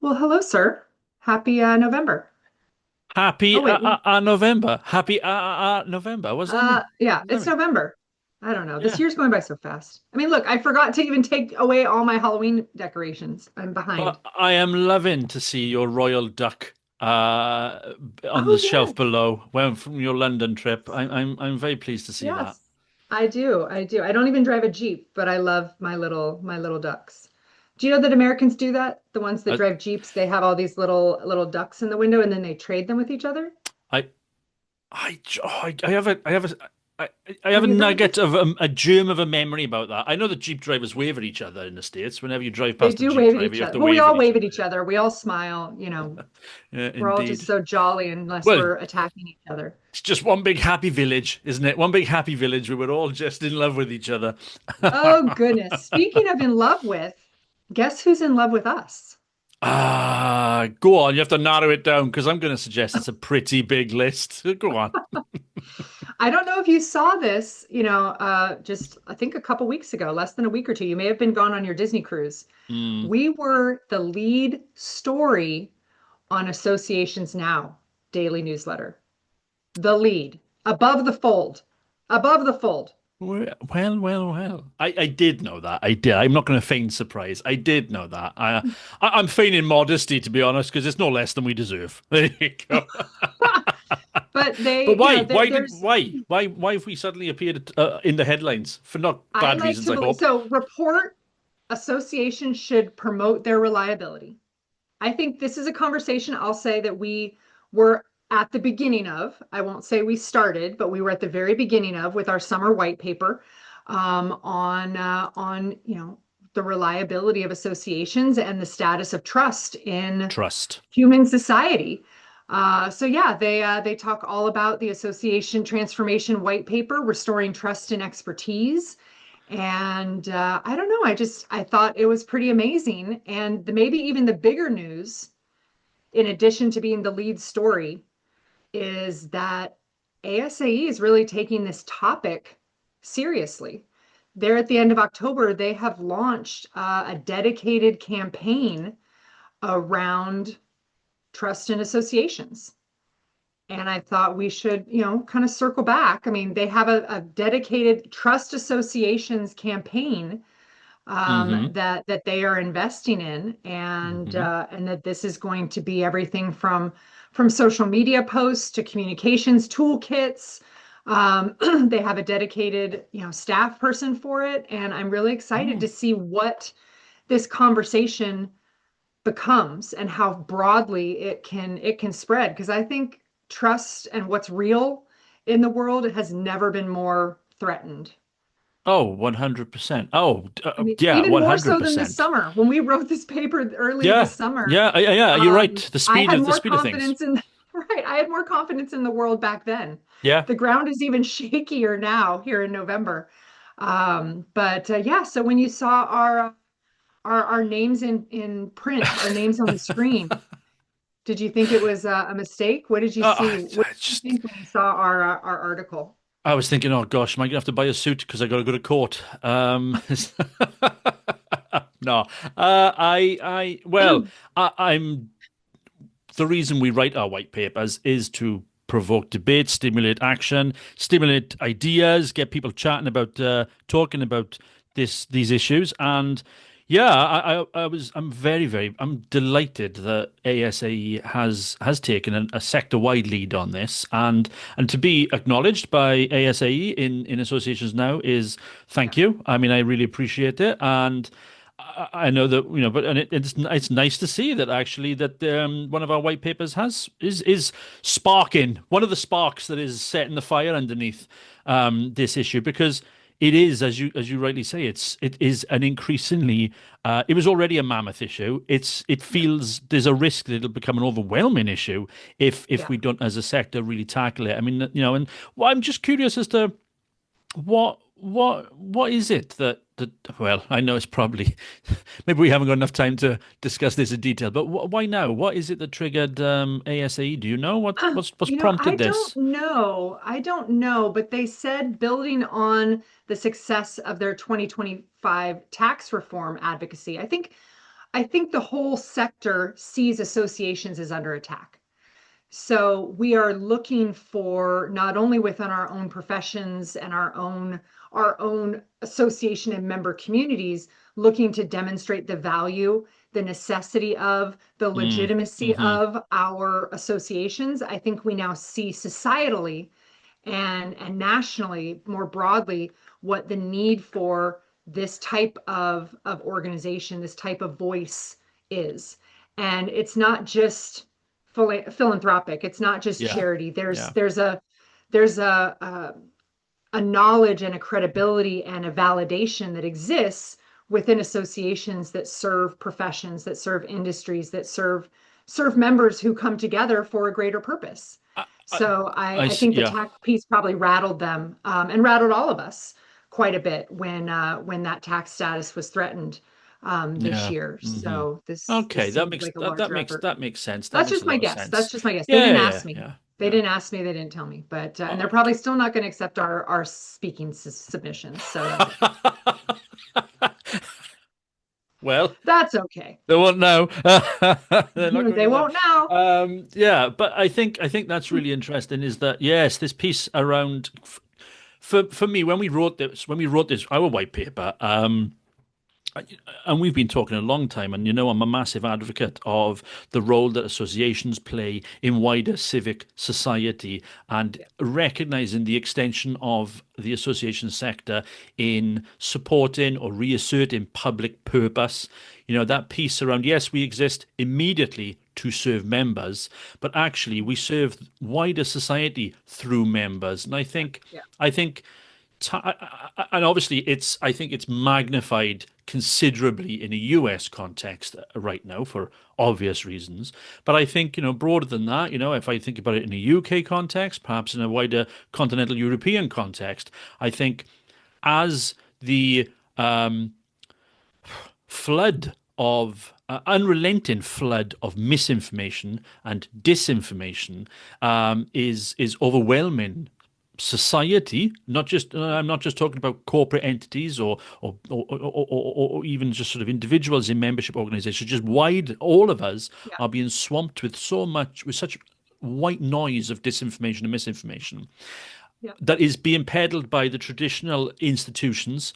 Well, hello, sir. Happy November. Happy Oh, wait. November. Happy November. What does that mean? Yeah, What does that it's mean? November. I don't know. This Yeah. year's going by so fast. I mean, look, I forgot to even take away all my Halloween decorations. I'm behind. But I am loving to see your royal duck on Oh, the shelf yes. below when from your London trip. I'm very pleased to see that. Yes. I do. I do. I don't even drive a Jeep, but I love my little ducks. Do you know that Americans do that? The ones that I drive Jeeps, they have all these little ducks in the window and then they trade them with each other. I I have I, I have Have a you heard of nugget this? of a germ of a memory about that. I know that Jeep drivers wave at each other in the States. Whenever you drive They past a do Jeep wave at driver, you each have other. to Well, we wave at all each wave at other. each other. We all smile, Yeah, we're all just indeed. so jolly unless Well, we're attacking each other. it's just one big happy village, isn't it? One big happy village where we're all just in love with each other. Oh, goodness. Speaking of in love with, guess who's in love with us? Go on. You have to narrow it down because I'm going to suggest it's a pretty big list. Go on. I don't know if you saw this, just I think a couple weeks ago, less than a week or two. You may have been gone on your Disney cruise. Mm. We were the lead story on Associations Now daily newsletter. The lead, above the fold, above the fold. Well. I did know that. I did. I'm not going to feign surprise. I did know that. I'm feigning modesty, to be honest, because it's no less than we deserve. There you go. But But they, why? there's Why have we suddenly appeared in the headlines for not I bad like reasons, to I believe hope? so. Report associations should promote their reliability. I think this is a conversation I'll say that we were at the beginning of. I won't say we started, but we were at the very beginning of with our summer white paper on the reliability of associations and the status of trust in Trust. human society. So yeah, they talk all about the association transformation white paper, restoring trust and expertise. And I don't know, I thought it was pretty amazing. And maybe even the bigger news, in addition to being the lead story, is that ASAE is really taking this topic seriously. They're at the end of October, they have launched a dedicated campaign around trust and associations. And I thought we should, kind of circle back. I mean, they have a dedicated trust associations campaign Mm-hmm. that they are investing in, Mm-hmm. and that this is going to be everything from social media posts to communications toolkits. They have a dedicated, staff person for it, and I'm really excited Oh. to see what this conversation becomes and how broadly it can spread because I think trust and what's real in the world has never been more threatened. Oh, 100%. Oh, I mean, yeah, even more so than this 100%. summer. When we wrote this paper earlier Yeah, this summer, yeah, you're right. I had The more speed of things. confidence in right. I had more confidence in the world back then. Yeah. The ground is even shakier now here in November. But yeah, so when you saw our names in print, our names on the screen, did you think it was a mistake? What did you see? What I did you just think when you saw our article? I was thinking, oh gosh, am I gonna have to buy a suit because I got to go to court? No, I'm the reason we write our white papers is to provoke debate, stimulate action, stimulate ideas, get people chatting about, talking about these issues. And yeah, I'm delighted that ASAE has taken a sector-wide lead on this, and to be acknowledged by ASAE in associations now is Yeah. thank you. I mean, I really appreciate it, and I know that but it's nice to see that actually that one of our white papers is sparking one of the sparks that is setting the fire underneath this issue because it is as you rightly say it is an increasingly it was already a mammoth issue. It Yeah. feels there's a risk that it'll become an overwhelming issue if Yeah. we don't as a sector really tackle it. I mean and well, I'm just curious as to what is it that well, I know it's probably maybe we haven't got enough time to discuss this in detail, but why now? What is it that triggered ASAE? Do you know what's I prompted don't this? know. I don't know, but they said building on the success of their 2025 tax reform advocacy. I think I think the whole sector sees associations as under attack. So we are looking for not only within our own professions and our own association and member communities, looking to demonstrate the value, the necessity of, the Mm, legitimacy hmm. of our associations. I think we now see societally and nationally more broadly what the need for this type of organization, this type of voice is. And it's not just philanthropic, it's not just Yeah. charity. there's Yeah. there's a there's a knowledge and a credibility and a validation that exists within associations that serve professions, that serve industries, that serve members who come together for a greater purpose. I, I, So I think the yeah. tax piece probably rattled them, and rattled all of us quite a bit when that tax status was threatened this Yeah. year. Hmm. So this Okay, that seemed makes like a that larger makes effort. that makes sense. That That's makes a just my lot of guess. That's sense. just my guess. They Yeah, didn't yeah, ask me. yeah, They yeah. didn't ask me. They didn't tell me. But and they're probably Okay. still not going to accept our speaking submissions. So that's okay. Well, That's okay. they won't know. They're not going They to know. won't know. Yeah, but I think that's really interesting. Is that yes, this piece around for me when we wrote this our white paper. And we've been talking a long time, and I'm a massive advocate of the role that associations play in wider civic society and Yeah. recognizing the extension of the association sector in supporting or reasserting public purpose. That piece around, yes, we exist immediately to serve members, but actually we serve wider society through members. And I Yeah. think, Yeah. I think and obviously I think it's magnified considerably in a US context right now for obvious reasons. But I think, broader than that, if I think about it in a UK context, perhaps in a wider continental European context, I think as the flood of unrelenting flood of misinformation and disinformation is overwhelming society. Not just I'm not just talking about corporate entities or even just sort of individuals in membership organizations. Just wide, all of us Yeah. are being swamped with such white noise of disinformation and misinformation Yeah. that is being peddled by the traditional institutions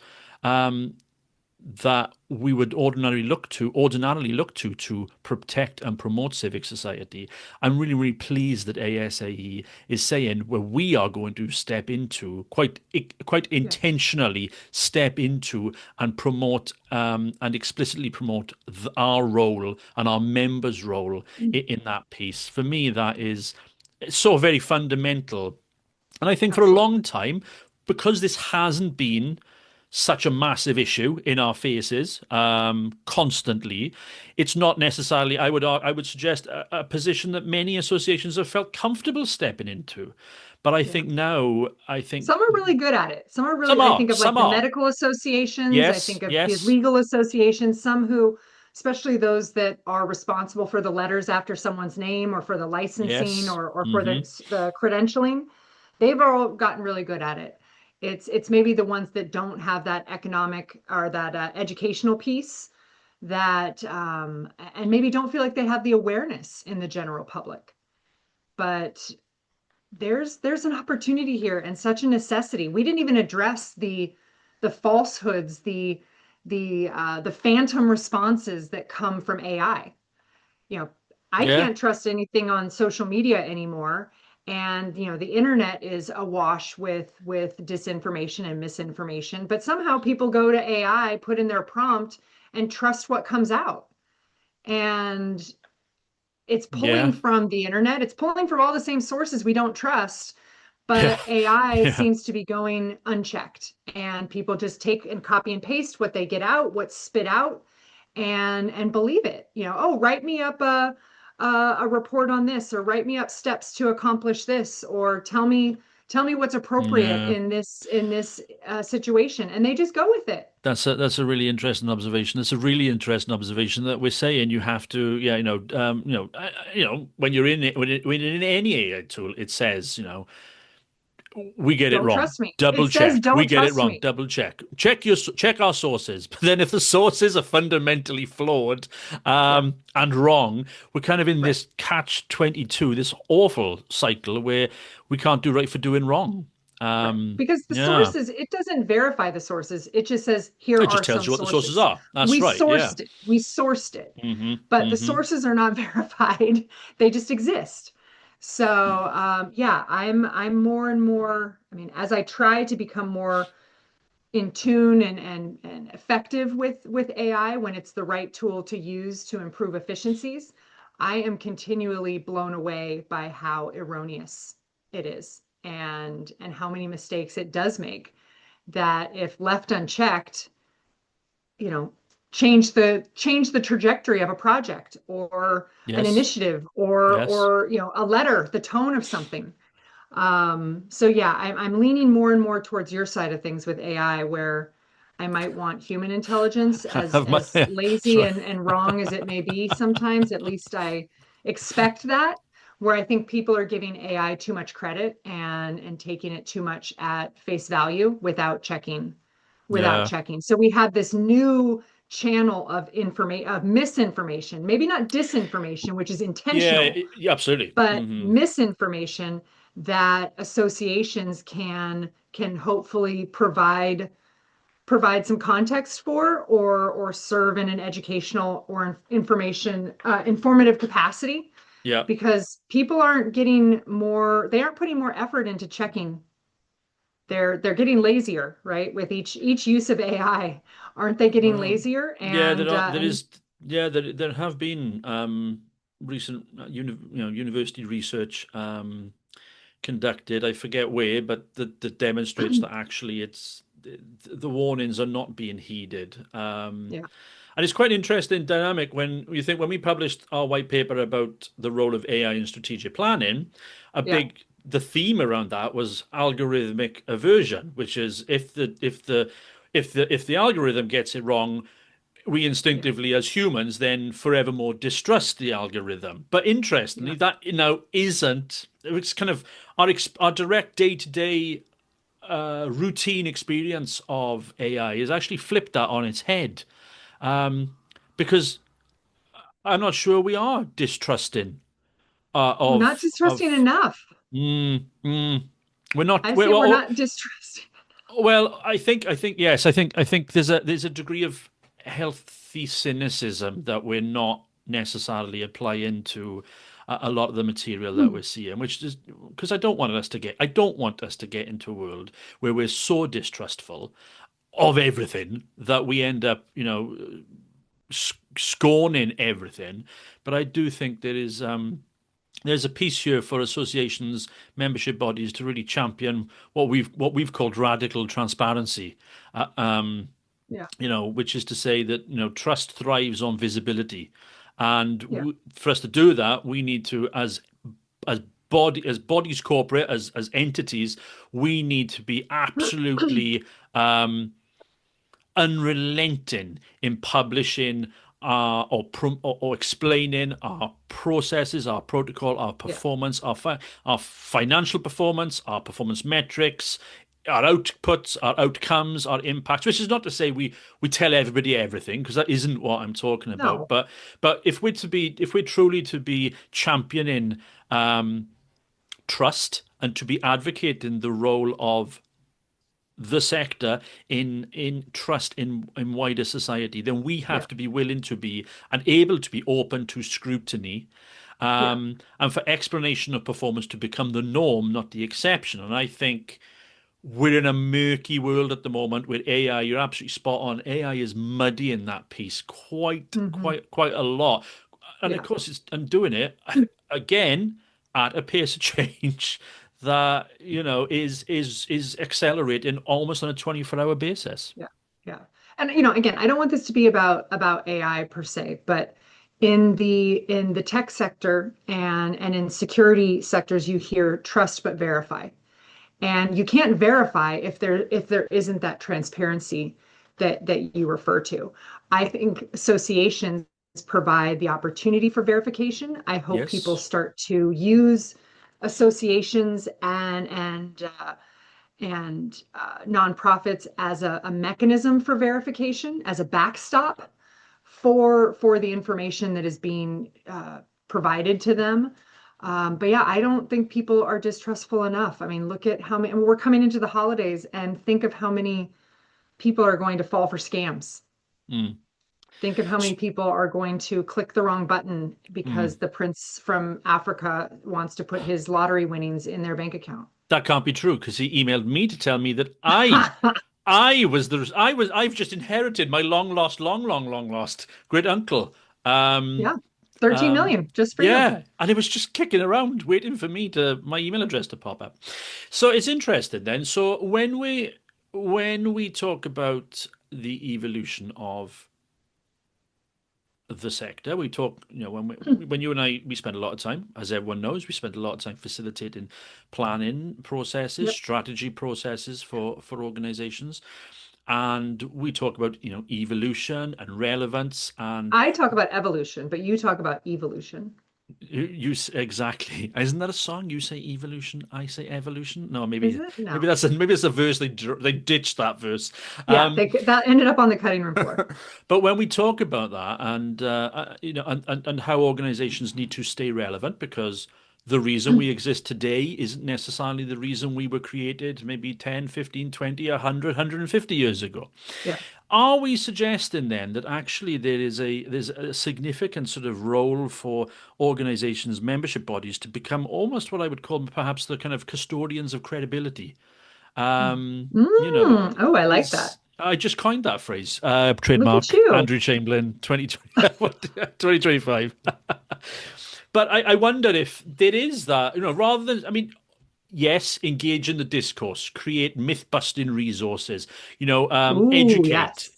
that we would ordinarily look to protect and promote civic society. I'm really, really pleased that ASAE is saying where we are going to step into quite Yeah. intentionally step into and promote and explicitly promote our role and our members' role Mm. in that piece. For me, that is so very fundamental. And I think for a Absolutely. long time, because this hasn't been such a massive issue in our faces constantly, it's not necessarily, I would suggest, a position that many associations have felt comfortable stepping into. But I Yeah. think now, I think Some are really good at it. Some are some really, I are, think of like some the are. medical associations, I Yes, think of the yes, legal associations, some who, especially those that are responsible for the letters after someone's name or for the licensing yes. or for Hmm. the credentialing, they've all gotten really good at it. It's maybe the ones that don't have that economic or that educational piece that and maybe don't feel like they have the awareness in the general public. But there's an opportunity here and such a necessity. We didn't even address the falsehoods, the phantom responses that come from AI. You know, I Yeah, can't trust anything on social media anymore. And the internet is awash with disinformation and misinformation, but somehow people go to AI, put in their prompt, and trust what comes out. And it's pulling yeah, from the internet, it's pulling from all the same sources we don't trust, yeah, but AI yeah, seems to be going unchecked, and people just take and copy and paste what they get out, what's spit out, and believe it. Oh, write me up a report on this, or write me up steps to accomplish this, or tell me what's appropriate yeah. in this situation, and they just go with it. That's a really interesting observation. That's a really interesting observation that we're saying you have to, yeah, when you're in it, when in any AI tool, it says, We get it Don't wrong. trust me. It Double says check. We don't get it trust wrong. me. Double check. Check our sources. But then if the sources are fundamentally flawed Yeah, and wrong, we're kind of in right. this catch 22, this awful cycle where we can't do right for doing wrong. Right. Because the Yeah. sources, it doesn't verify the sources. It just says, here It just are tells some you what the sources sources. are. That's right. Yeah. We sourced it, but the Hmm. sources are not verified. They just exist. So yeah, I'm more and more, I mean, as I try to become more in tune and effective with AI when it's the right tool to use to improve efficiencies, I am continually blown away by how erroneous it is and how many mistakes it does make that if left unchecked, you know, change the trajectory of a project or an Yes. initiative Yes. or a letter, the tone of something. So yeah, I'm leaning more and more towards your side of things with AI, where I might want human intelligence Have my, as that's lazy right. and wrong as it may be sometimes. At least I expect that, where I think people are giving AI too much credit and taking it too much at face value without Yeah. checking. So we have this new channel of information of misinformation, maybe not disinformation, which is Yeah, intentional, yeah, absolutely. but Hmm. misinformation that associations can hopefully provide some context for or serve in an educational or information informative capacity, Yeah. because people aren't getting more, they aren't putting more effort into checking. They're getting lazier, right? With each use of AI, aren't they getting Well, lazier? yeah, there And is, yeah, there have been recent university research conducted. I forget where, but that demonstrates that actually the warnings are not being heeded. yeah, And it's quite an interesting dynamic when you think when we published our white paper about the role of AI in strategic planning, yeah, the theme around that was algorithmic aversion, which is if the algorithm gets it wrong, we yeah, instinctively as humans then forevermore distrust the algorithm. But yeah. interestingly, that isn't. It's kind of our direct day-to-day routine experience of AI is actually flipped that on its head, because I'm not sure we are distrusting We're not distrusting of enough. mm, mm, we're not I we're, say we're well, not distrusting. well, I think yes, I think there's a degree of healthy cynicism that we're not necessarily applying to a lot of the material that we're seeing, which is because I don't want us to get into a world where we're so distrustful of everything that we end up, scorning everything. But I do think there's a piece here for associations, membership bodies to really champion what we've called radical transparency, uh, um, Yeah, which is to say that trust thrives on visibility, and yeah, for us to do that, we need to as as bodies corporate as entities, we need to be absolutely unrelenting in publishing or explaining our processes, our protocol, our yeah. performance, our financial performance, our performance metrics, our outputs, our outcomes, our impacts. Which is not to say we tell everybody everything, because that isn't what I'm talking about. No, But if we're truly to be championing trust and to be advocating the role of the sector in trust in wider society, then we yeah, have to be willing to be and able to be open to scrutiny, yeah. and for explanation of performance to become the norm, not the exception. And I think we're in a murky world at the moment with AI. You're absolutely spot on. AI is muddying that piece Hmm. quite a lot, and of Yeah. course it's and doing it again at a pace of change that is accelerating almost on a 24-hour basis. Yeah, yeah. And again, I don't want this to be about AI per se, but in the tech sector and in security sectors, you hear trust but verify. And you can't verify if there isn't that transparency that you refer to. I think associations provide the opportunity for verification. I hope people Yes. start to use associations and nonprofits as a mechanism for verification, as a backstop for the information that is being provided to them. But yeah, I don't think people are distrustful enough. I mean, look at how many, we're coming into the holidays and think of how many people are going to fall for scams. Mm. Think of how many people are going to click the wrong button Mm. because the prince from Africa wants to put his lottery winnings in their bank account. That can't be true because he emailed me to tell me that I've just inherited my long lost great uncle. Um, Yeah, 13 um, million just for you. yeah, and it was just kicking around waiting for me to my email address to pop up. So it's interesting then. So when we talk about the evolution of the sector. We talk, when you and we spend a lot of time, as everyone knows, we spend a lot of time facilitating planning processes, Yep. strategy processes for organizations. And we talk about, evolution and relevance and I talk about evolution, but you talk about evolution. exactly. Isn't that a song? You say evolution, I say evolution. No, Is maybe it? maybe No. that's a verse they ditched that verse. Yeah, Um, that ended up on the cutting room floor. But when we talk about that and and how organizations need to stay relevant because the reason we exist today isn't necessarily the reason we were created maybe 10, 15, 20, 100, years ago. Yeah. Are we suggesting then that actually there's a significant sort of role for organizations, membership bodies to become almost what I would call perhaps the kind of custodians of credibility? Oh, I like that. Is I just coined that phrase, Look at trademark you. Andrew Chamberlain 2025. But I wonder if there is that, rather than, I mean, yes, engage in the discourse, create myth busting resources, Ooh, educate,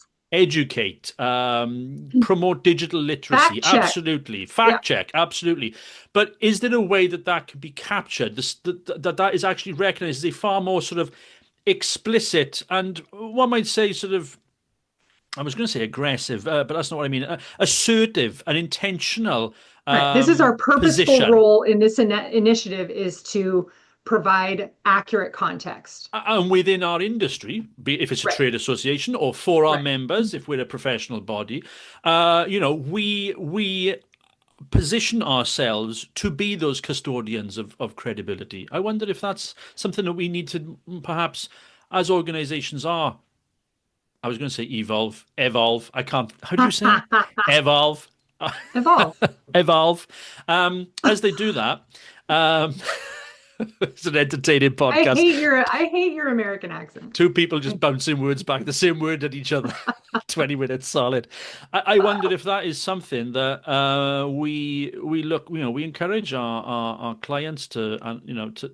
yes. promote digital literacy, Fact check. absolutely, Yeah. fact check, absolutely. But is there a way that that could be captured? That is actually recognized as a far more sort of explicit and one might say sort of I was going to say aggressive, but that's not what I mean. Assertive and intentional Right. This is our purposeful position. role in this initiative is to provide accurate context. And within our industry, be if it's a Right. trade association or for our Right. members, if we're a professional body, we position ourselves to be those custodians of credibility. I wonder if that's something that we need to perhaps, as organizations are. I was going to say evolve. I can't. How do you say it? Evolve. Evolve. Evolve. As they do that, um, it's an entertaining I podcast. hate your I hate your American accent. Two people just bouncing words back, the same word at each other. 20 minutes solid. I wondered if that is something that we look, we encourage our clients to,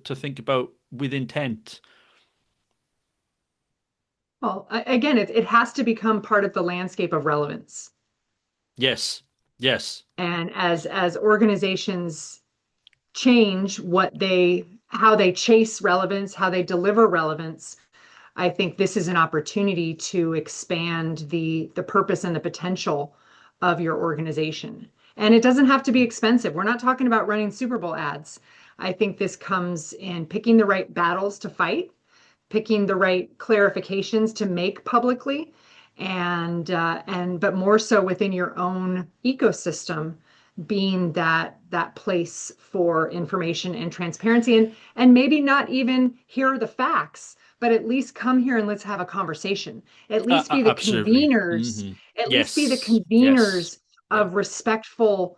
to think about with intent. Well, again, it has to become part of the landscape of relevance. Yes. Yes. And as organizations change how they chase relevance, how they deliver relevance, I think this is an opportunity to expand the purpose and the potential of your organization. And it doesn't have to be expensive. We're not talking about running Super Bowl ads. I think this comes in picking the right battles to fight, picking the right clarifications to make publicly, and but more so within your own ecosystem, being that place for information and transparency, and maybe not even hear the facts, but at least come here and let's have a conversation. At least be the Absolutely. conveners, Hmm. at least be the Yes. Yes. conveners Yeah. of respectful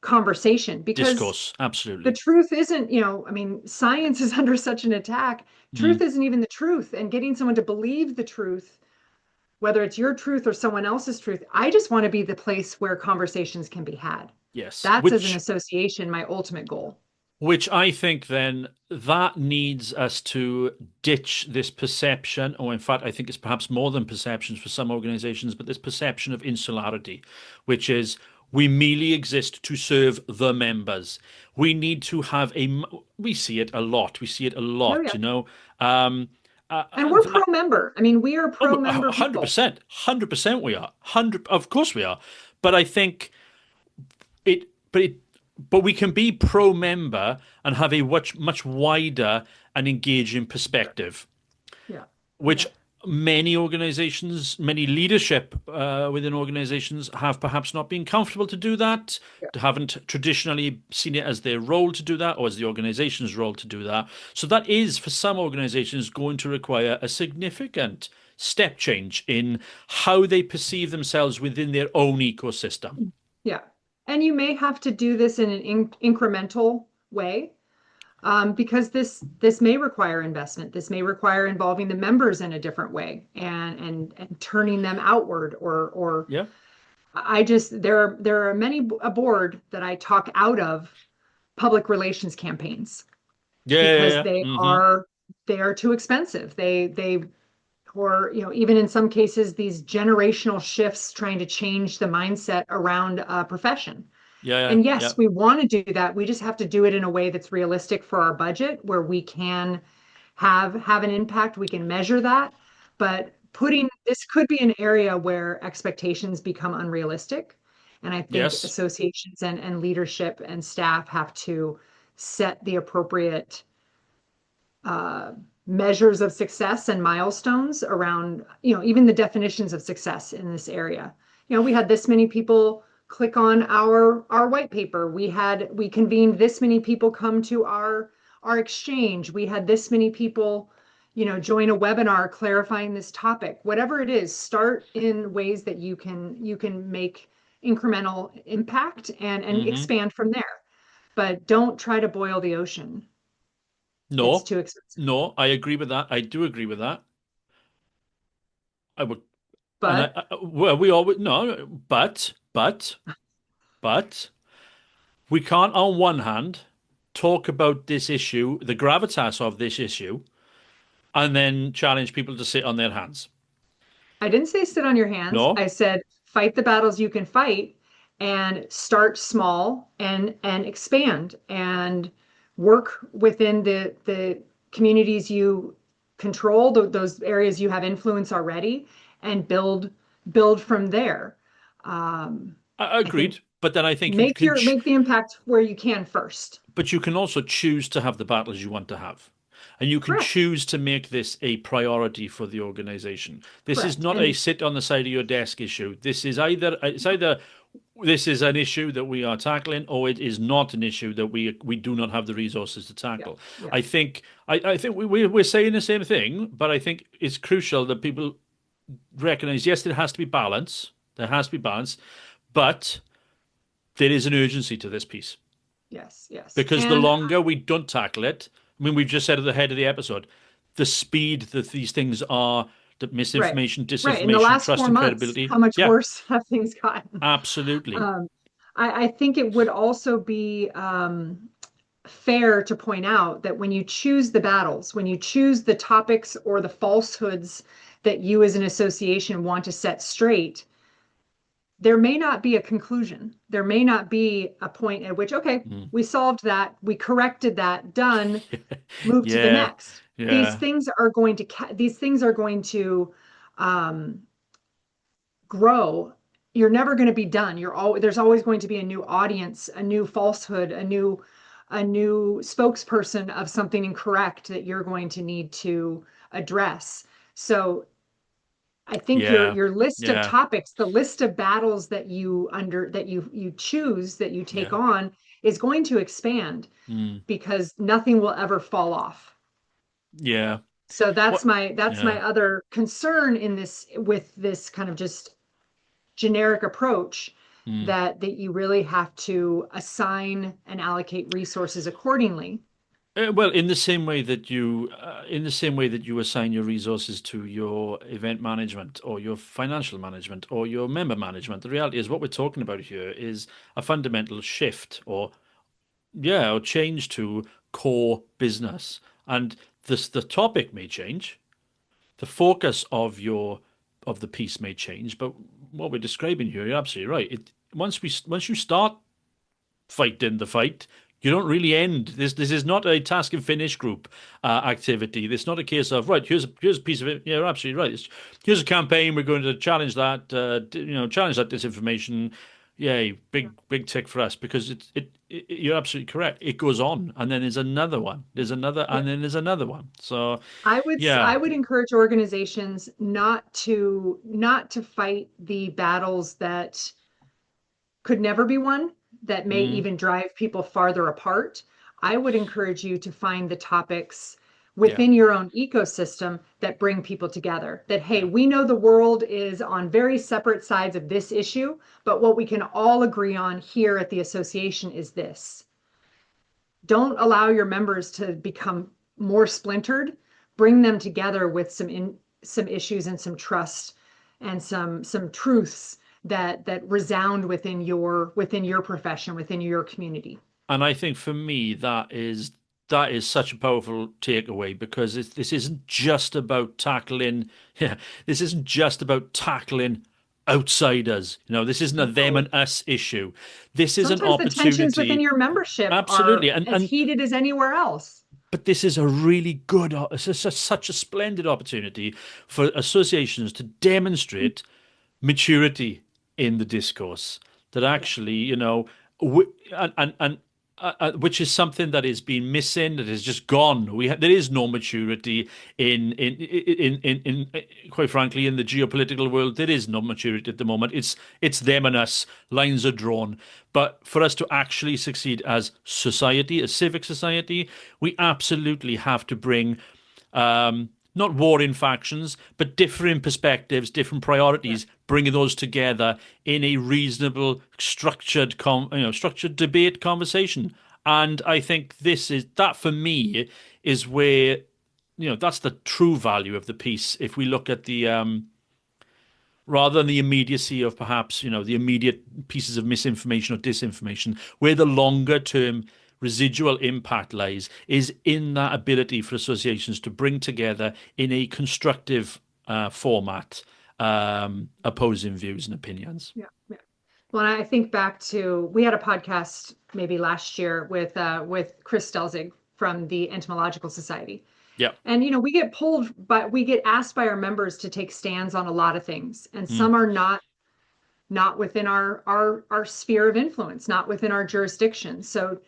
conversation, because Discourse. the Absolutely. truth isn't, I mean, science is under such an attack. Truth Mm. isn't even the truth. And getting someone to believe the truth, whether it's your truth or someone else's truth, I just want to be the place where conversations can be had. Yes. That's, as an Which association, my ultimate goal. Which I think then that needs us to ditch this perception, or in fact, I think it's perhaps more than perceptions for some organizations, but this perception of insularity, which is we merely exist to serve the members. We need to have we see it a lot. We see it a Oh, lot, yeah. Um, And we're pro member. I mean, we are oh, pro member people. 100%, 100% we are. 100, of course we are. But I think but it but we can be pro-member and have a much wider and engaging perspective, Yeah. which Yeah. many organizations, many leadership within organizations have perhaps not been comfortable to do that, Yeah. haven't traditionally seen it as their role to do that or as the organization's role to do that. So that is, for some organizations, going to require a significant step change in how they perceive themselves within their own ecosystem. Yeah. And you may have to do this in an incremental way, because this may require investment. This may require involving the members in a different way and turning them outward or Yeah. I just there are many a board that I talk out of public relations campaigns Yeah, yeah, because yeah. Mm-hmm. they are too expensive. They or even in some cases these generational shifts trying to change the mindset around a profession. Yeah, yeah, And yeah. yes, we want to do that. We just have to do it in a way that's realistic for our budget, where we can have an impact. We can measure that. But putting this could be an area where expectations become unrealistic. And I think Yes. associations and leadership and staff have to set the appropriate uh, measures of success and milestones around, even the definitions of success in this area. We had this many people click on our white paper. We convened this many people come to our exchange. We had this many people, join a webinar clarifying this topic. Whatever it is, start in ways that you can make incremental impact and Mm-hmm. expand from there. But don't try to boil the ocean. It's No, too expensive. no, I agree with that. I do agree with that. I would, and But well, we always no, but we can't, on one hand, talk about this issue, the gravitas of this issue, and then challenge people to sit on their hands. I didn't say sit on your hands. No, I said fight the battles you can fight and start small and expand and work within the communities you control, those areas you have influence already, and build from there. Um, I I think agreed. But then I think you make can, your make the impact where you can first. but you can also choose to have the battles you want to have. And you can Correct. choose to make this a priority for the organization. This is Correct. not a And sit on the side of your desk issue. It's either this is an issue that we are tackling, or it is not an issue that we do not have the resources to yeah, tackle. yeah. I think we're saying the same thing, but I think it's crucial that people recognize, yes, there has to be balance. There has to be balance, but there is an urgency to this piece. Yes, yes. Because the And longer we don't tackle it, I mean, we've just said at the head of the episode, the speed that these things are, that right, misinformation, right. In the disinformation, last trust four and months, credibility. how much Yeah, worse have things gotten? absolutely. Um, I think it would also be fair to point out that when you choose the battles, when you choose the topics or the falsehoods that you as an association want to set straight, there may not be a conclusion. There may not be a point at which, okay, Mm. we solved that, we corrected that, done, move to the Yeah, next. yeah, These things are going to um, grow. You're never going to be done. There's always going to be a new audience, a new falsehood, a new spokesperson of something incorrect that you're going to need to address. So I think your yeah, your list of yeah, topics, the list of battles that you choose, that you take yeah. on, is going to expand Mm. because nothing will ever fall off. Yeah. So that's What? my Yeah. other concern in this with this kind of just generic approach, Mm. that you really have to assign and allocate resources accordingly. Well, in the same way that you assign your resources to your event management or your financial management or your member management, the reality is what we're talking about here is a fundamental shift or change to core business. And the topic may change, the focus of the piece may change, but what we're describing here, you're absolutely right. Once you start fighting the fight, you don't really end. This is not a task and finish group activity. It's not a case of right. Here's a piece of it. Yeah, you're absolutely right. Here's a campaign. We're going to challenge that. Challenge that disinformation. Yeah, big tick for us because you're absolutely correct. It goes on, and then there's another one. There's another, Yeah. and then there's another one. So I yeah, would encourage organizations not to fight the battles that could never be won, that may mm, even drive people farther apart. I would encourage you to find the topics yeah, within your own ecosystem that bring people together. That, hey, yeah. we know the world is on very separate sides of this issue, but what we can all agree on here at the association is this. Don't allow your members to become more splintered. Bring them together with some issues and some trust and some truths that resound within your profession, within your community. And I think for me that is such a powerful takeaway because this isn't just about tackling. Yeah, this isn't just about tackling outsiders. This isn't a them No. and us issue. This is an Sometimes the tensions within opportunity. your membership Absolutely, are and as heated as anywhere else. but this is a really good, such a splendid opportunity for associations to demonstrate maturity in the discourse. That Yeah. actually, which is something that has been missing, that has just gone. There is no maturity in quite frankly, in the geopolitical world. There is no maturity at the moment. It's them and us. Lines are drawn. But for us to actually succeed as society, as civic society, we absolutely have to bring not warring factions, but differing perspectives, different Yeah. priorities, bringing those together in a reasonable, structured debate conversation. And I think that for me is where, that's the true value of the piece. If we look at the rather than the immediacy of perhaps, the immediate pieces of misinformation or disinformation, where the longer term residual impact lies is in that ability for associations to bring together in a constructive format opposing views and opinions. Yeah. Yeah. Well, I think back to we had a podcast maybe last year with Chris Stelzig from the Entomological Society. Yeah. And we get pulled, but we get asked by our members to take stands on a lot of things, and Mm, some are not within our sphere of influence, not within our jurisdiction. So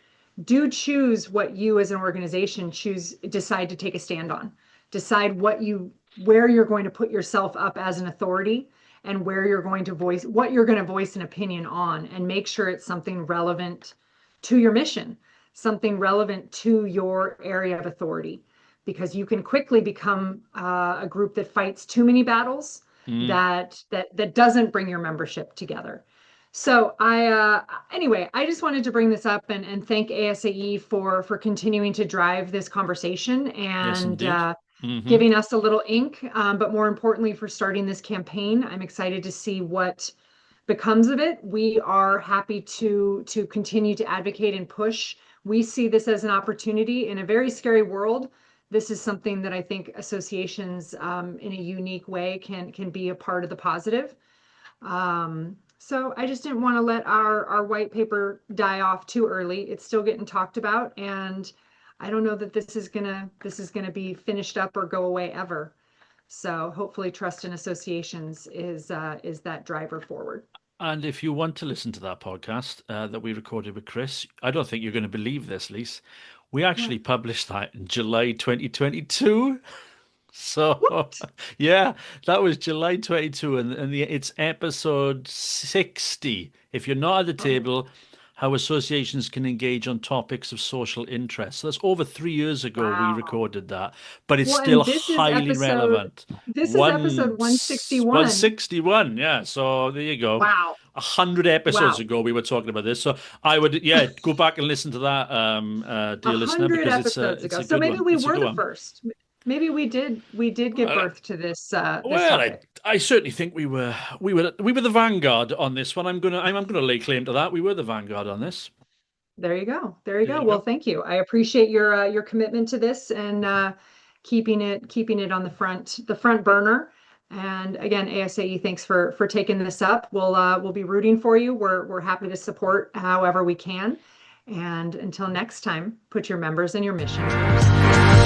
do choose what you as an organization decide to take a stand on. Decide where you're going to put yourself up as an authority and where you're going to voice an opinion on, and make sure it's something relevant to your mission, something relevant to your area of authority, because you can quickly become a group that fights too many battles mm. that doesn't bring your membership together. So anyway, I just wanted to bring this up and thank ASAE for continuing to drive this conversation Yes, and indeed. Hmm. giving us a little ink, but more importantly, for starting this campaign. I'm excited to see what becomes of it. We are happy to continue to advocate and push. We see this as an opportunity in a very scary world. This is something that I think associations, in a unique way, can be a part of the positive. So I just didn't want to let our white paper die off too early. It's still getting talked about, and I don't know that this is gonna be finished up or go away ever. So hopefully, trust in associations is that driver forward. And if you want to listen to that podcast that we recorded with Chris, I don't think you're going to believe this, Lise. We actually What? published that in July 2022. So, What? yeah, that was July 22, and it's episode 60. If you're not at the Oh, table, how associations can engage on topics of social interest. So that's over 3 years ago we wow. recorded that, but it's Well, still and this is highly episode relevant. this is episode 161. 161, yeah. So there you go. Wow. 100 episodes Wow. ago we were talking about this. So I would, yeah, go back and listen to that, A dear listener, hundred because it's a episodes it's ago. a So good maybe one. we It's a were good the one. first. Maybe we did give Well, birth to this Well, I, topic. I certainly think we were the vanguard on this one. I'm gonna lay claim to that. We were the vanguard on this. There you go. There you There go. you Well, go. thank you. I appreciate your commitment to this and keeping it on the front burner. And again, ASAE, thanks for taking this up. We'll be rooting for you. We're happy to support however we can. And until next time, put your members and your mission first.